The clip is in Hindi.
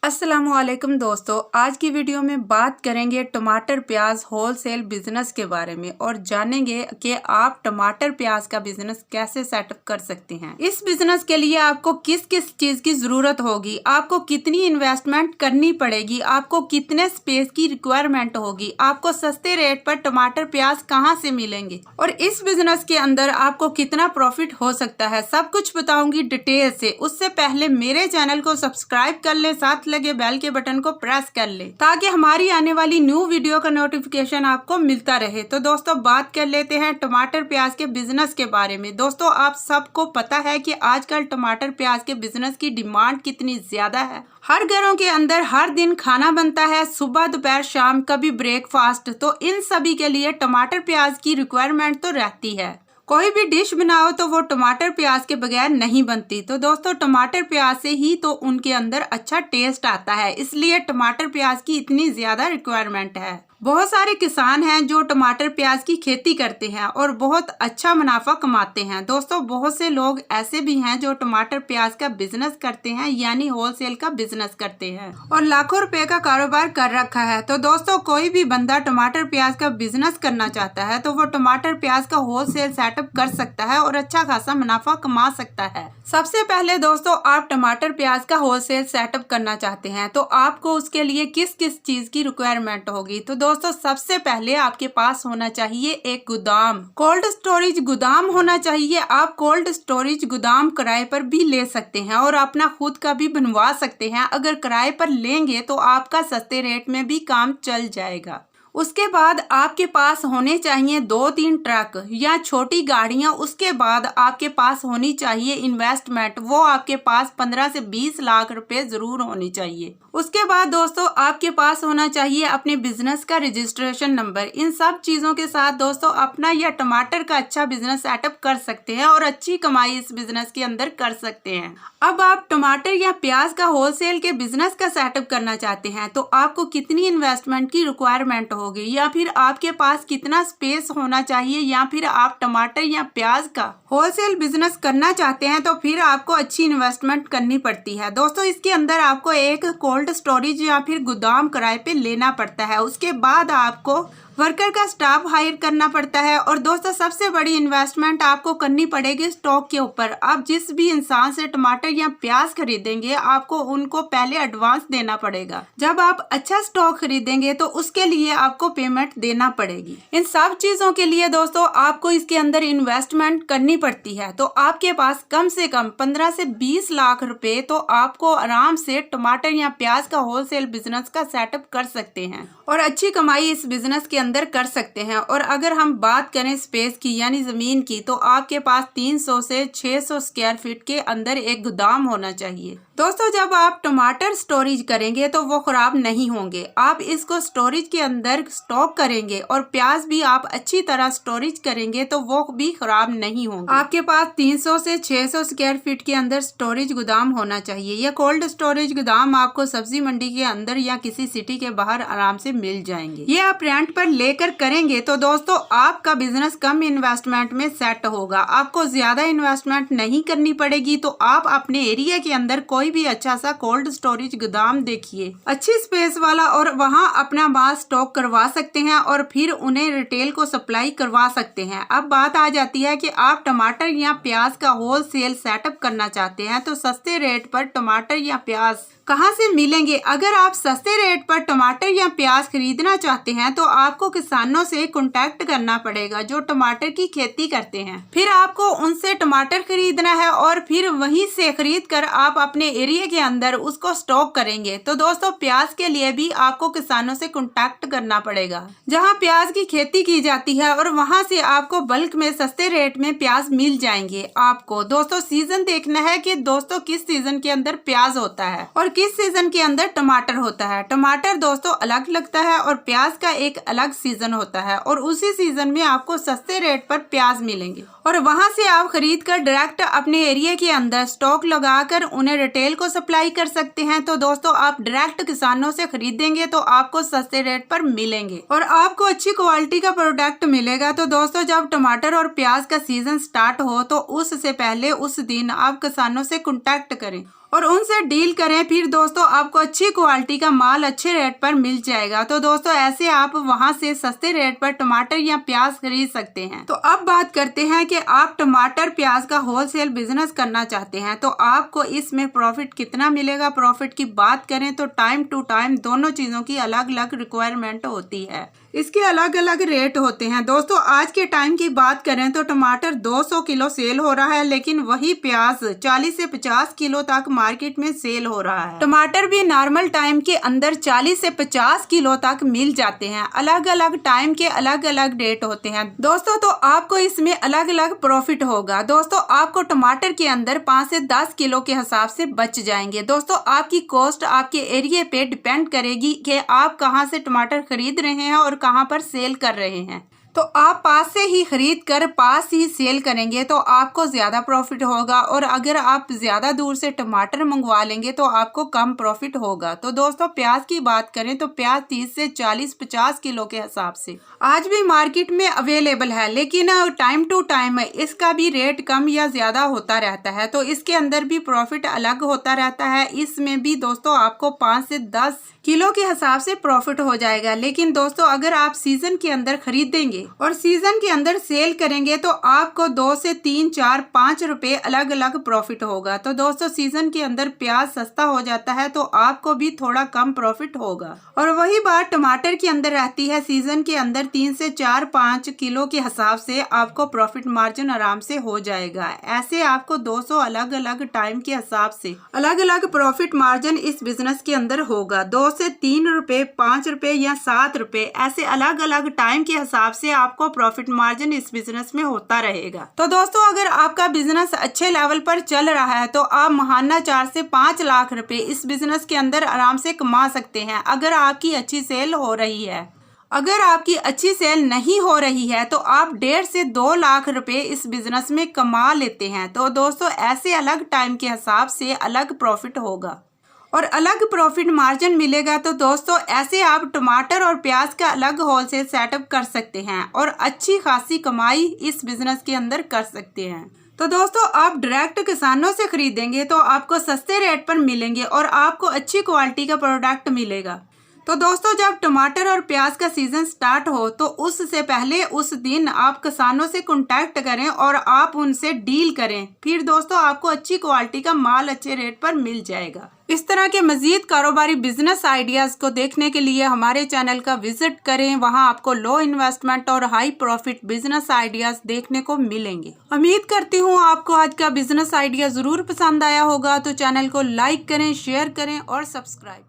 अस्सलामुअलैकुम दोस्तों, आज की वीडियो में बात करेंगे टमाटर प्याज होलसेल बिजनेस के बारे में और जानेंगे कि आप टमाटर प्याज का बिजनेस कैसे सेटअप कर सकते हैं। इस बिजनेस के लिए आपको किस किस चीज की जरूरत होगी, आपको कितनी इन्वेस्टमेंट करनी पड़ेगी, आपको कितने स्पेस की रिक्वायरमेंट होगी, आपको सस्ते रेट पर टमाटर प्याज कहाँ से मिलेंगे और इस बिजनेस के अंदर आपको कितना प्रॉफिट हो सकता है, सब कुछ बताऊंगी डिटेल से। उससे पहले मेरे चैनल को सब्सक्राइब कर ले, साथ लगे बेल के बटन को प्रेस कर ले ताकि हमारी आने वाली न्यू वीडियो का नोटिफिकेशन आपको मिलता रहे। तो दोस्तों बात कर लेते हैं टमाटर प्याज के बिजनेस के बारे में। दोस्तों आप सबको पता है कि आजकल टमाटर प्याज के बिजनेस की डिमांड कितनी ज्यादा है। हर घरों के अंदर हर दिन खाना बनता है, सुबह दोपहर शाम, कभी ब्रेकफास्ट, तो इन सभी के लिए टमाटर प्याज की रिक्वायरमेंट तो रहती है। कोई भी डिश बनाओ तो वो टमाटर प्याज के बगैर नहीं बनती। तो दोस्तों टमाटर प्याज से ही तो उनके अंदर अच्छा टेस्ट आता है, इसलिए टमाटर प्याज की इतनी ज्यादा रिक्वायरमेंट है। बहुत सारे किसान हैं जो टमाटर प्याज की खेती करते हैं और बहुत अच्छा मुनाफा कमाते हैं। दोस्तों बहुत से लोग ऐसे भी हैं जो टमाटर प्याज का बिजनेस करते हैं, यानी होलसेल का बिजनेस करते हैं और लाखों रुपए का कारोबार कर रखा है। तो दोस्तों कोई भी बंदा टमाटर प्याज का बिजनेस करना चाहता है तो वो टमाटर प्याज का होलसेल सेटअप कर सकता है और अच्छा खासा मुनाफा कमा सकता है। सबसे पहले दोस्तों आप टमाटर प्याज का होलसेल सेटअप करना चाहते हैं तो आपको उसके लिए किस किस चीज की रिक्वायरमेंट होगी। तो दोस्तों सबसे पहले आपके पास होना चाहिए एक गोदाम, कोल्ड स्टोरेज गोदाम होना चाहिए। आप कोल्ड स्टोरेज गोदाम किराए पर भी ले सकते हैं और अपना खुद का भी बनवा सकते हैं। अगर किराए पर लेंगे तो आपका सस्ते रेट में भी काम चल जाएगा। उसके बाद आपके पास होने चाहिए 2-3 ट्रक या छोटी गाड़ियां। उसके बाद आपके पास होनी चाहिए इन्वेस्टमेंट, वो आपके पास 15 से 20 लाख रुपए जरूर होनी चाहिए। उसके बाद दोस्तों आपके पास होना चाहिए अपने बिजनेस का रजिस्ट्रेशन नंबर। इन सब चीजों के साथ दोस्तों अपना या टमाटर का अच्छा बिजनेस सेटअप कर सकते हैं और अच्छी कमाई इस बिजनेस के अंदर कर सकते हैं। अब आप टमाटर या प्याज का होलसेल के बिजनेस का सेटअप करना चाहते हैं तो आपको कितनी इन्वेस्टमेंट की रिक्वायरमेंट होगी, या फिर आपके पास कितना स्पेस होना चाहिए, या फिर आप टमाटर या प्याज का होलसेल बिजनेस करना चाहते हैं तो फिर आपको अच्छी इन्वेस्टमेंट करनी पड़ती है। दोस्तों इसके अंदर आपको एक कोल्ड स्टोरेज या फिर गोदाम किराए पे लेना पड़ता है। उसके बाद आपको वर्कर का स्टाफ हायर करना पड़ता है और दोस्तों सबसे बड़ी इन्वेस्टमेंट आपको करनी पड़ेगी स्टॉक के ऊपर। आप जिस भी इंसान से टमाटर या प्याज खरीदेंगे आपको उनको पहले एडवांस देना पड़ेगा। जब आप अच्छा स्टॉक खरीदेंगे तो उसके लिए आपको पेमेंट देना पड़ेगी। इन सब चीजों के लिए दोस्तों आपको इसके अंदर इन्वेस्टमेंट करनी पड़ती है। तो आपके पास कम से कम 15 से 20 लाख रुपए तो आपको आराम से टमाटर या प्याज का होलसेल बिजनेस का सेटअप कर सकते हैं और अच्छी कमाई इस बिजनेस के अंदर कर सकते हैं। और अगर हम बात करें स्पेस की यानी जमीन की तो आपके पास 300 से 600 स्क्वायर फीट के अंदर एक गोदाम होना चाहिए। दोस्तों जब आप टमाटर स्टोरेज करेंगे तो वो खराब नहीं होंगे। आप इसको स्टोरेज के अंदर स्टॉक करेंगे और प्याज भी आप अच्छी तरह स्टोरेज करेंगे तो वो भी खराब नहीं होंगे। आपके पास 300 से 600 स्क्वायर फीट के अंदर स्टोरेज गोदाम होना चाहिए। यह कोल्ड स्टोरेज गोदाम आपको सब्जी मंडी के अंदर या किसी सिटी के बाहर आराम से मिल जाएंगे। ये आप रेंट पर लेकर करेंगे तो दोस्तों आपका बिजनेस कम इन्वेस्टमेंट में सेट होगा। आपको ज्यादा इन्वेस्टमेंट नहीं करनी पड़ेगी। तो आप अपने एरिया के अंदर कोई भी अच्छा सा कोल्ड स्टोरेज गोदाम देखिए अच्छी स्पेस वाला और वहां अपना माल स्टॉक करवा सकते हैं और फिर उन्हें रिटेल को सप्लाई करवा सकते हैं। अब बात आ जाती है कि आप टमाटर या प्याज का होलसेल सेटअप करना चाहते हैं तो सस्ते रेट पर टमाटर या प्याज कहां से मिलेंगे। अगर आप सस्ते रेट पर टमाटर या प्याज खरीदना चाहते हैं तो आपको किसानों से कांटेक्ट करना पड़ेगा जो टमाटर की खेती करते हैं। फिर आपको उनसे टमाटर खरीदना है और फिर वहीं से खरीद कर आप अपने एरिया के अंदर उसको स्टॉक करेंगे। तो दोस्तों प्याज के लिए भी आपको किसानों से कांटेक्ट करना पड़ेगा जहां प्याज की खेती की जाती है और वहां से आपको बल्क में सस्ते रेट में प्याज मिल जाएंगे। आपको दोस्तों सीजन देखना है कि दोस्तों किस सीजन के अंदर प्याज होता है और किस सीजन के अंदर टमाटर होता है। टमाटर दोस्तों अलग लगता है और प्याज का एक अलग सीजन होता है और उसी सीजन में आपको सस्ते रेट पर प्याज मिलेंगे और वहां से आप खरीद कर डायरेक्ट अपने एरिया के अंदर स्टॉक लगाकर उन्हें रिटेल को सप्लाई कर सकते हैं। तो दोस्तों आप डायरेक्ट किसानों से खरीदेंगे तो आपको सस्ते रेट पर मिलेंगे और आपको अच्छी क्वालिटी का प्रोडक्ट मिलेगा। तो दोस्तों जब टमाटर और प्याज का सीजन स्टार्ट हो तो उससे पहले उस दिन आप किसानों से कांटेक्ट करें और उनसे डील करें, फिर दोस्तों आपको अच्छी क्वालिटी का माल अच्छे रेट पर मिल जाएगा। तो दोस्तों ऐसे आप वहां से सस्ते रेट पर टमाटर या प्याज खरीद सकते हैं। तो अब बात करते हैं कि आप टमाटर प्याज का होलसेल बिजनेस करना चाहते हैं तो आपको इसमें प्रॉफिट कितना मिलेगा। प्रॉफिट की बात करें तो टाइम टू टाइम दोनों चीजों की अलग अलग रिक्वायरमेंट होती है, इसके अलग अलग रेट होते हैं। दोस्तों आज के टाइम की बात करें तो टमाटर 200 किलो सेल हो रहा है, लेकिन वही प्याज 40 से 50 किलो तक मार्केट में सेल हो रहा है। टमाटर भी नॉर्मल टाइम के अंदर 40 से 50 किलो तक मिल जाते हैं। अलग अलग टाइम के अलग अलग रेट होते हैं दोस्तों, तो आपको इसमें अलग अलग प्रॉफिट होगा। दोस्तों आपको टमाटर के अंदर 5 से 10 किलो के हिसाब से बच जाएंगे। दोस्तों आपकी कॉस्ट आपके एरिया पे डिपेंड करेगी कि आप कहाँ से टमाटर खरीद रहे हैं और कहाँ पर सेल कर रहे हैं। तो आप पास से ही खरीद कर पास ही सेल करेंगे तो आपको ज़्यादा प्रॉफिट होगा, और अगर आप ज़्यादा दूर से टमाटर मंगवा लेंगे तो आपको कम प्रॉफिट होगा। तो दोस्तों प्याज की बात करें तो प्याज 30 से 40-50 किलो के हिसाब से आज भी मार्केट में अवेलेबल है, लेकिन टाइम टू टाइम इसका भी रेट कम या ज़्यादा होता रहता है। तो इसके अंदर भी प्रॉफिट अलग होता रहता है। इसमें भी दोस्तों आपको 5 से 10 किलो के हिसाब से प्रॉफिट हो जाएगा। लेकिन दोस्तों अगर आप सीजन के अंदर खरीदेंगे और सीजन के अंदर सेल करेंगे तो आपको 2 से 3, 4, 5 रुपए अलग अलग प्रॉफिट होगा। तो दोस्तों सीजन के अंदर प्याज सस्ता हो जाता है तो आपको भी थोड़ा कम प्रॉफिट होगा, और वही बात टमाटर के अंदर रहती है। सीजन के अंदर 3 से 4, 5 किलो के हिसाब से आपको प्रॉफिट मार्जिन आराम से हो जाएगा। ऐसे आपको 200 अलग अलग टाइम के हिसाब से अलग अलग प्रॉफिट मार्जिन इस बिजनेस के अंदर होगा। 2 से 3 रुपए, 5 रुपए या 7 रुपए, ऐसे अलग अलग टाइम के हिसाब से आपको प्रॉफिट मार्जिन इस बिजनेस में होता रहेगा। तो दोस्तों अगर आपका बिजनेस अच्छे लेवल पर चल रहा है तो आप महाना 4 से 5 लाख रुपए इस बिजनेस के अंदर आराम से कमा सकते हैं, अगर आपकी अच्छी सेल हो रही है। अगर आपकी अच्छी सेल नहीं हो रही है तो आप 1.5 से 2 लाख रुपए इस बिजनेस में कमा लेते हैं। तो दोस्तों ऐसे अलग टाइम के हिसाब से अलग प्रॉफिट होगा और अलग प्रॉफिट मार्जिन मिलेगा। तो दोस्तों ऐसे आप टमाटर और प्याज का अलग होलसेल सेटअप कर सकते हैं और अच्छी खासी कमाई इस बिजनेस के अंदर कर सकते हैं। तो दोस्तों आप डायरेक्ट किसानों से खरीदेंगे तो आपको सस्ते रेट पर मिलेंगे और आपको अच्छी क्वालिटी का प्रोडक्ट मिलेगा। तो दोस्तों जब टमाटर और प्याज का सीजन स्टार्ट हो तो उससे पहले उस दिन आप किसानों से कांटेक्ट करें और आप उनसे डील करें, फिर दोस्तों आपको अच्छी क्वालिटी का माल अच्छे रेट पर मिल जाएगा। इस तरह के मजीद कारोबारी बिजनेस आइडियाज को देखने के लिए हमारे चैनल का विजिट करें। वहां आपको लो इन्वेस्टमेंट और हाई प्रॉफिट बिजनेस आइडियाज देखने को मिलेंगे। उम्मीद करती हूँ आपको आज का बिजनेस आइडिया जरूर पसंद आया होगा। तो चैनल को लाइक करें, शेयर करें और सब्सक्राइब